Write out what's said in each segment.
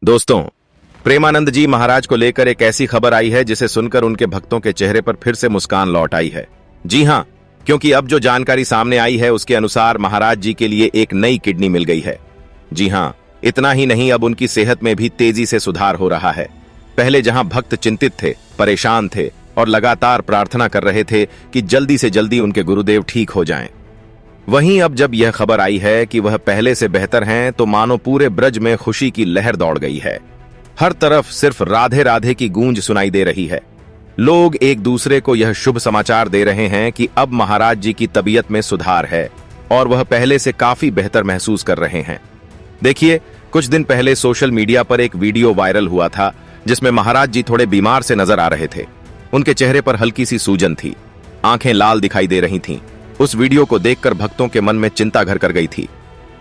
दोस्तों, प्रेमानंद जी महाराज को लेकर एक ऐसी खबर आई है जिसे सुनकर उनके भक्तों के चेहरे पर फिर से मुस्कान लौट आई है। जी हां, क्योंकि अब जो जानकारी सामने आई है उसके अनुसार महाराज जी के लिए एक नई किडनी मिल गई है। जी हां, इतना ही नहीं, अब उनकी सेहत में भी तेजी से सुधार हो रहा है। पहले जहां भक्त चिंतित थे, परेशान थे और लगातार प्रार्थना कर रहे थे कि जल्दी से जल्दी उनके गुरुदेव ठीक हो जाएं, वहीं अब जब यह खबर आई है कि वह पहले से बेहतर हैं, तो मानो पूरे ब्रज में खुशी की लहर दौड़ गई है। हर तरफ सिर्फ राधे राधे की गूंज सुनाई दे रही है। लोग एक दूसरे को यह शुभ समाचार दे रहे हैं कि अब महाराज जी की तबीयत में सुधार है और वह पहले से काफी बेहतर महसूस कर रहे हैं। देखिए, कुछ दिन पहले सोशल मीडिया पर एक वीडियो वायरल हुआ था जिसमें महाराज जी थोड़े बीमार से नजर आ रहे थे। उनके चेहरे पर हल्की सी सूजन थी, आंखें लाल दिखाई दे रही थीं। उस वीडियो को देखकर भक्तों के मन में चिंता घर कर गई थी।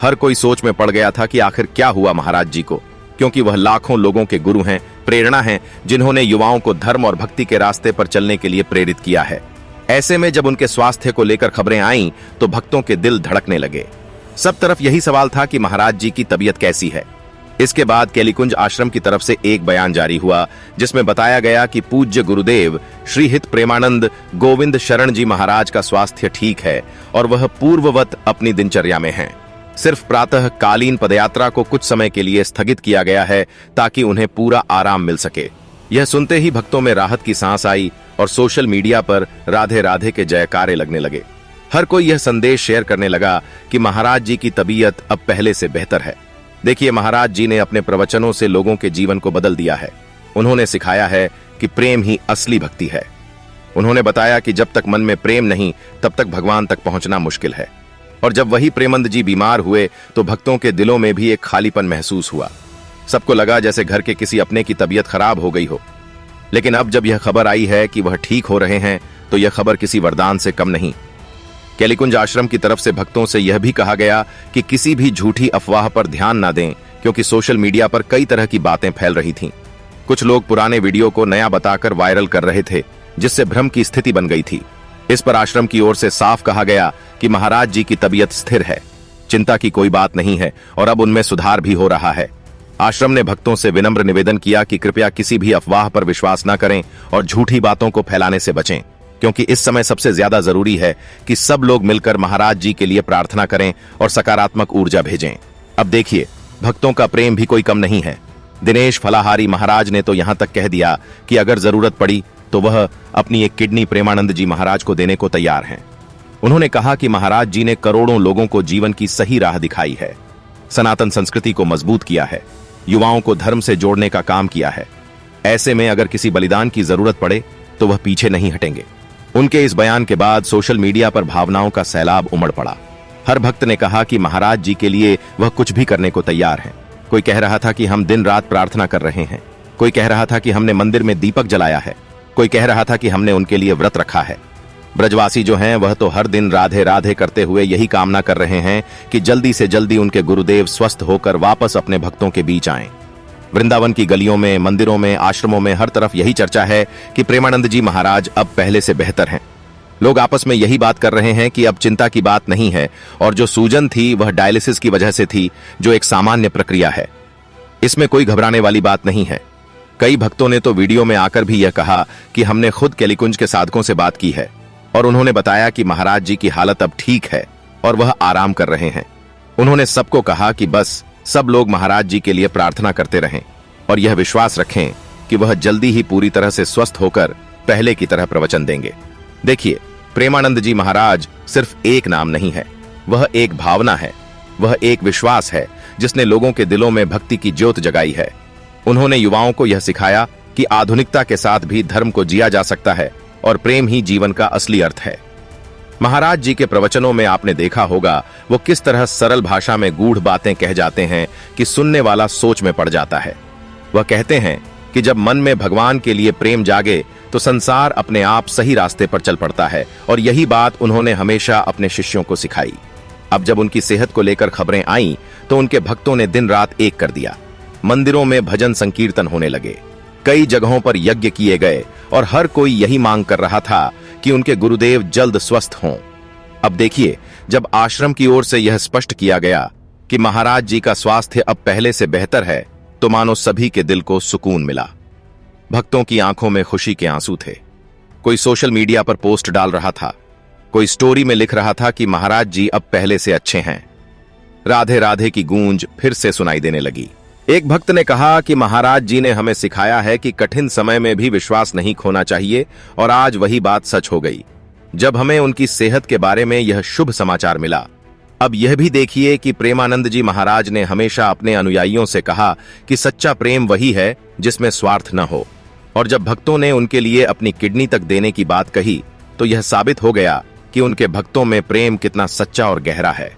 हर कोई सोच में पड़ गया था कि आखिर क्या हुआ महाराज जी को, क्योंकि वह लाखों लोगों के गुरु हैं, प्रेरणा हैं, जिन्होंने युवाओं को धर्म और भक्ति के रास्ते पर चलने के लिए प्रेरित किया है। ऐसे में जब उनके स्वास्थ्य को लेकर खबरें आईं, तो भक्तों के दिल धड़कने लगे। सब तरफ यही सवाल था कि महाराज जी की तबीयत कैसी है। इसके बाद केलीकुंज आश्रम की तरफ से एक बयान जारी हुआ जिसमें बताया गया कि पूज्य गुरुदेव श्री हित प्रेमानंद गोविंद शरण जी महाराज का स्वास्थ्य ठीक है और वह पूर्ववत अपनी दिनचर्या में हैं। सिर्फ प्रातः कालीन पदयात्रा को कुछ समय के लिए स्थगित किया गया है ताकि उन्हें पूरा आराम मिल सके। यह सुनते ही भक्तों में राहत की सांस आई और सोशल मीडिया पर राधे राधे के जयकारे लगने लगे। हर कोई यह संदेश शेयर करने लगा कि महाराज जी की तबीयत अब पहले से बेहतर है। देखिए, महाराज जी ने अपने प्रवचनों से लोगों के जीवन को बदल दिया है। उन्होंने सिखाया है कि प्रेम ही असली भक्ति है। उन्होंने बताया कि जब तक मन में प्रेम नहीं, तब तक भगवान तक पहुंचना मुश्किल है। और जब वही प्रेमानंद जी बीमार हुए तो भक्तों के दिलों में भी एक खालीपन महसूस हुआ। सबको लगा जैसे घर के किसी अपने की तबीयत खराब हो गई हो। लेकिन अब जब यह खबर आई है कि वह ठीक हो रहे हैं, तो यह खबर किसी वरदान से कम नहीं। केलीकुंज आश्रम की तरफ से भक्तों से यह भी कहा गया कि किसी भी झूठी अफवाह पर ध्यान न दें, क्योंकि सोशल मीडिया पर कई तरह की बातें फैल रही थीं। कुछ लोग पुराने वीडियो को नया बताकर वायरल कर रहे थे, जिससे भ्रम की स्थिति बन गई थी। इस पर आश्रम की ओर से साफ कहा गया कि महाराज जी की तबीयत स्थिर है, चिंता की कोई बात नहीं है और अब उनमें सुधार भी हो रहा है। आश्रम ने भक्तों से विनम्र निवेदन किया कि कृपया किसी भी अफवाह पर विश्वास न करें और झूठी बातों को फैलाने से बचें, क्योंकि इस समय सबसे ज्यादा जरूरी है कि सब लोग मिलकर महाराज जी के लिए प्रार्थना करें और सकारात्मक ऊर्जा भेजें। अब देखिए, भक्तों का प्रेम भी कोई कम नहीं है। दिनेश फलाहारी महाराज ने तो यहां तक कह दिया कि अगर जरूरत पड़ी तो वह अपनी एक किडनी प्रेमानंद जी महाराज को देने को तैयार हैं। उन्होंने कहा कि महाराज जी ने करोड़ों लोगों को जीवन की सही राह दिखाई है, सनातन संस्कृति को मजबूत किया है, युवाओं को धर्म से जोड़ने का काम किया है। ऐसे में अगर किसी बलिदान की जरूरत पड़े तो वह पीछे नहीं हटेंगे। उनके इस बयान के बाद सोशल मीडिया पर भावनाओं का सैलाब उमड़ पड़ा। हर भक्त ने कहा कि महाराज जी के लिए वह कुछ भी करने को तैयार हैं। कोई कह रहा था कि हम दिन रात प्रार्थना कर रहे हैं, कोई कह रहा था कि हमने मंदिर में दीपक जलाया है, कोई कह रहा था कि हमने उनके लिए व्रत रखा है। ब्रजवासी जो हैं वह तो हर दिन राधे राधे करते हुए यही कामना कर रहे हैं कि जल्दी से जल्दी उनके गुरुदेव स्वस्थ होकर वापस अपने भक्तों के बीच आएं। वृंदावन की गलियों में, मंदिरों में, आश्रमों में हर तरफ यही चर्चा है कि प्रेमानंद जी महाराज अब पहले से बेहतर हैं। लोग आपस में यही बात कर रहे हैं कि अब चिंता की बात नहीं है और जो सूजन थी वह डायलिसिस की वजह से थी, जो एक सामान्य प्रक्रिया है। इसमें कोई घबराने वाली बात नहीं है। कई भक्तों ने तो वीडियो में आकर भी यह कहा कि हमने खुद केलीकुंज के साधकों से बात की है और उन्होंने बताया कि महाराज जी की हालत अब ठीक है और वह आराम कर रहे हैं। उन्होंने सबको कहा कि बस सब लोग महाराज जी के लिए प्रार्थना करते रहें और यह विश्वास रखें कि वह जल्दी ही पूरी तरह से स्वस्थ होकर पहले की तरह प्रवचन देंगे। देखिए, प्रेमानंद जी महाराज सिर्फ एक नाम नहीं है, वह एक भावना है, वह एक विश्वास है जिसने लोगों के दिलों में भक्ति की ज्योत जगाई है। उन्होंने युवाओं को यह सिखाया कि आधुनिकता के साथ भी धर्म को जिया जा सकता है और प्रेम ही जीवन का असली अर्थ है। महाराज जी के प्रवचनों में आपने देखा होगा वो किस तरह सरल भाषा में गूढ़ बातें कह जाते हैं कि सुनने वाला सोच में पड़ जाता है। वह कहते हैं कि जब मन में भगवान के लिए प्रेम जागे तो संसार अपने आप सही रास्ते पर चल पड़ता है, और यही बात उन्होंने हमेशा अपने शिष्यों को सिखाई। अब जब उनकी सेहत को लेकर खबरें आईं तो उनके भक्तों ने दिन रात एक कर दिया। मंदिरों में भजन संकीर्तन होने लगे, कई जगहों पर यज्ञ किए गए और हर कोई यही मांग कर रहा था कि उनके गुरुदेव जल्द स्वस्थ हों। अब देखिए, जब आश्रम की ओर से यह स्पष्ट किया गया कि महाराज जी का स्वास्थ्य अब पहले से बेहतर है, तो मानो सभी के दिल को सुकून मिला। भक्तों की आंखों में खुशी के आंसू थे। कोई सोशल मीडिया पर पोस्ट डाल रहा था, कोई स्टोरी में लिख रहा था कि महाराज जी अब पहले से अच्छे हैं। राधे राधे की गूंज फिर से सुनाई देने लगी। एक भक्त ने कहा कि महाराज जी ने हमें सिखाया है कि कठिन समय में भी विश्वास नहीं खोना चाहिए, और आज वही बात सच हो गई जब हमें उनकी सेहत के बारे में यह शुभ समाचार मिला। अब यह भी देखिए कि प्रेमानंद जी महाराज ने हमेशा अपने अनुयायियों से कहा कि सच्चा प्रेम वही है जिसमें स्वार्थ न हो, और जब भक्तों ने उनके लिए अपनी किडनी तक देने की बात कही तो यह साबित हो गया कि उनके भक्तों में प्रेम कितना सच्चा और गहरा है।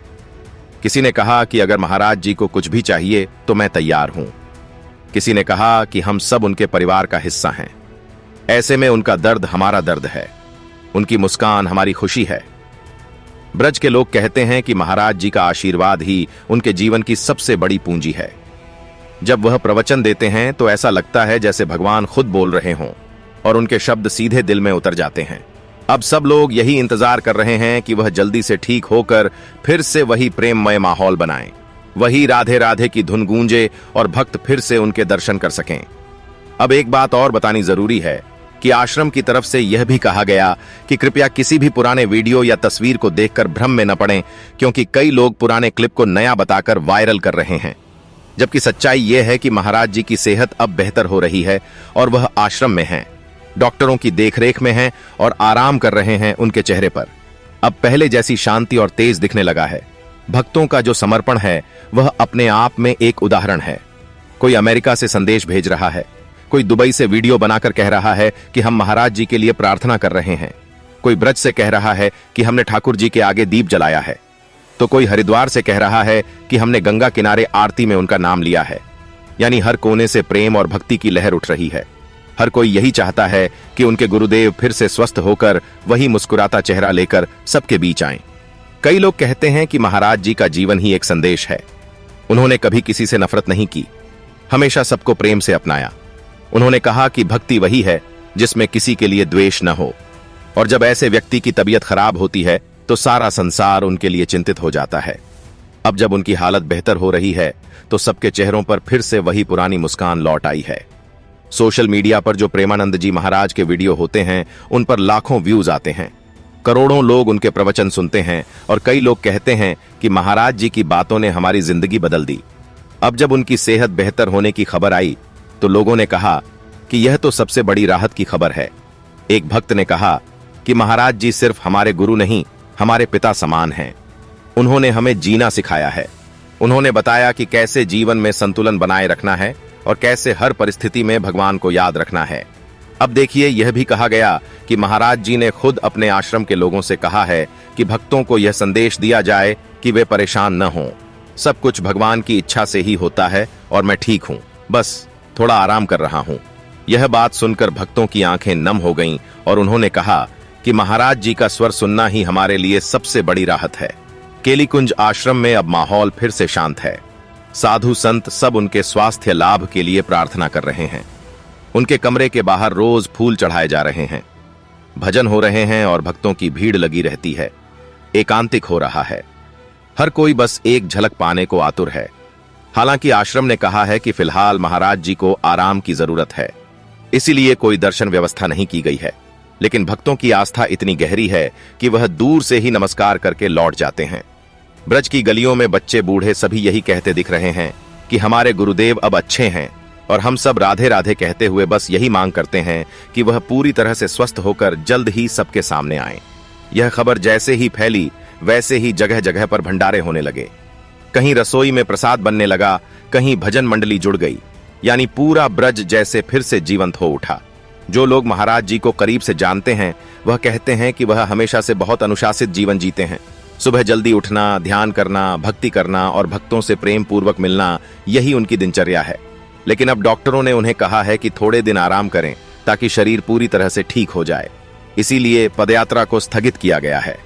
किसी ने कहा कि अगर महाराज जी को कुछ भी चाहिए तो मैं तैयार हूं। किसी ने कहा कि हम सब उनके परिवार का हिस्सा हैं। ऐसे में उनका दर्द हमारा दर्द है, उनकी मुस्कान हमारी खुशी है। ब्रज के लोग कहते हैं कि महाराज जी का आशीर्वाद ही उनके जीवन की सबसे बड़ी पूंजी है। जब वह प्रवचन देते हैं तो ऐसा लगता है जैसे भगवान खुद बोल रहे हों और उनके शब्द सीधे दिल में उतर जाते हैं। अब सब लोग यही इंतजार कर रहे हैं कि वह जल्दी से ठीक होकर फिर से वही प्रेममय माहौल बनाएं, वही राधे राधे की धुन गूंजे और भक्त फिर से उनके दर्शन कर सकें। अब एक बात और बतानी जरूरी है कि आश्रम की तरफ से यह भी कहा गया कि कृपया किसी भी पुराने वीडियो या तस्वीर को देखकर भ्रम में न पड़ें, क्योंकि कई लोग पुराने क्लिप को नया बताकर वायरल कर रहे हैं, जबकि सच्चाई यह है कि महाराज जी की सेहत अब बेहतर हो रही है और वह आश्रम में हैं, डॉक्टरों की देखरेख में हैं और आराम कर रहे हैं। उनके चेहरे पर अब पहले जैसी शांति और तेज दिखने लगा है। भक्तों का जो समर्पण है वह अपने आप में एक उदाहरण है। कोई अमेरिका से संदेश भेज रहा है, कोई दुबई से वीडियो बनाकर कह रहा है कि हम महाराज जी के लिए प्रार्थना कर रहे हैं, कोई ब्रज से कह रहा है कि हमने ठाकुर जी के आगे दीप जलाया है, तो कोई हरिद्वार से कह रहा है कि हमने गंगा किनारे आरती में उनका नाम लिया है। यानी हर कोने से प्रेम और भक्ति की लहर उठ रही है। हर कोई यही चाहता है कि उनके गुरुदेव फिर से स्वस्थ होकर वही मुस्कुराता चेहरा लेकर सबके बीच आएं। कई लोग कहते हैं कि महाराज जी का जीवन ही एक संदेश है। उन्होंने कभी किसी से नफरत नहीं की, हमेशा सबको प्रेम से अपनाया। उन्होंने कहा कि भक्ति वही है जिसमें किसी के लिए द्वेष न हो, और जब ऐसे व्यक्ति की तबीयत खराब होती है तो सारा संसार उनके लिए चिंतित हो जाता है। अब जब उनकी हालत बेहतर हो रही है तो सबके चेहरों पर फिर से वही पुरानी मुस्कान लौट आई है। सोशल मीडिया पर जो प्रेमानंद जी महाराज के वीडियो होते हैं उन पर लाखों व्यूज आते हैं, करोड़ों लोग उनके प्रवचन सुनते हैं, और कई लोग कहते हैं कि महाराज जी की बातों ने हमारी जिंदगी बदल दी। अब जब उनकी सेहत बेहतर होने की खबर आई तो लोगों ने कहा कि यह तो सबसे बड़ी राहत की खबर है। एक भक्त ने कहा कि महाराज जी सिर्फ हमारे गुरु नहीं, हमारे पिता समान हैं। उन्होंने हमें जीना सिखाया है। उन्होंने बताया कि कैसे जीवन में संतुलन बनाए रखना है और कैसे हर परिस्थिति में भगवान को याद रखना है। अब देखिए, यह भी कहा गया कि महाराज जी ने खुद अपने आश्रम के लोगों से कहा है कि भक्तों को यह संदेश दिया जाए कि वे परेशान न हों। सब कुछ भगवान की इच्छा से ही होता है और मैं ठीक हूं, बस थोड़ा आराम कर रहा हूं। यह बात सुनकर भक्तों की आंखें नम हो गईं और उन्होंने कहा कि महाराज जी का स्वर सुनना ही हमारे लिए सबसे बड़ी राहत है। केलीकुंज आश्रम में अब माहौल फिर से शांत है। साधु संत सब उनके स्वास्थ्य लाभ के लिए प्रार्थना कर रहे हैं। उनके कमरे के बाहर रोज फूल चढ़ाए जा रहे हैं, भजन हो रहे हैं और भक्तों की भीड़ लगी रहती है। एकांतिक हो रहा है, हर कोई बस एक झलक पाने को आतुर है। हालांकि आश्रम ने कहा है कि फिलहाल महाराज जी को आराम की जरूरत है, इसीलिए कोई दर्शन व्यवस्था नहीं की गई है, लेकिन भक्तों की आस्था इतनी गहरी है कि वह दूर से ही नमस्कार करके लौट जाते हैं। ब्रज की गलियों में बच्चे बूढ़े सभी यही कहते दिख रहे हैं कि हमारे गुरुदेव अब अच्छे हैं, और हम सब राधे राधे कहते हुए बस यही मांग करते हैं कि वह पूरी तरह से स्वस्थ होकर जल्द ही सबके सामने आए। यह खबर जैसे ही फैली वैसे ही जगह जगह पर भंडारे होने लगे। कहीं रसोई में प्रसाद बनने लगा, कहीं भजन मंडली जुड़ गई, यानी पूरा ब्रज जैसे फिर से जीवंत हो उठा। जो लोग महाराज जी को करीब से जानते हैं वह कहते हैं कि वह हमेशा से बहुत अनुशासित जीवन जीते हैं। सुबह जल्दी उठना, ध्यान करना, भक्ति करना और भक्तों से प्रेम पूर्वक मिलना, यही उनकी दिनचर्या है। लेकिन अब डॉक्टरों ने उन्हें कहा है कि थोड़े दिन आराम करें ताकि शरीर पूरी तरह से ठीक हो जाए। इसीलिए पदयात्रा को स्थगित किया गया है।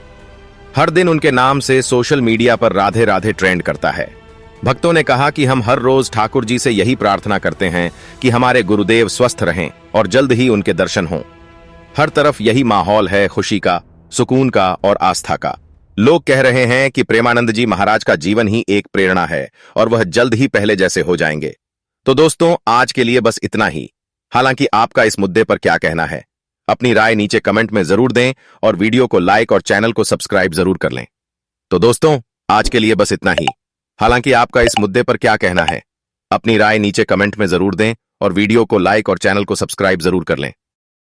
हर दिन उनके नाम से सोशल मीडिया पर राधे राधे ट्रेंड करता है। भक्तों ने कहा कि हम हर रोज ठाकुर जी से यही प्रार्थना करते हैं कि हमारे गुरुदेव स्वस्थ रहें और जल्द ही उनके दर्शन हों। हर तरफ यही माहौल है, खुशी का, सुकून का और आस्था का। लोग कह रहे हैं कि प्रेमानंद जी महाराज का जीवन ही एक प्रेरणा है और वह जल्द ही पहले जैसे हो जाएंगे। तो दोस्तों आज के लिए बस इतना ही। हालांकि आपका इस मुद्दे पर क्या कहना है, अपनी राय नीचे कमेंट में जरूर दें और वीडियो को लाइक और चैनल को सब्सक्राइब जरूर कर लें। तो दोस्तों आज के लिए बस इतना ही। हालांकि आपका इस मुद्दे पर क्या कहना है, अपनी राय नीचे कमेंट में जरूर दें और वीडियो को लाइक और चैनल को सब्सक्राइब जरूर कर लें।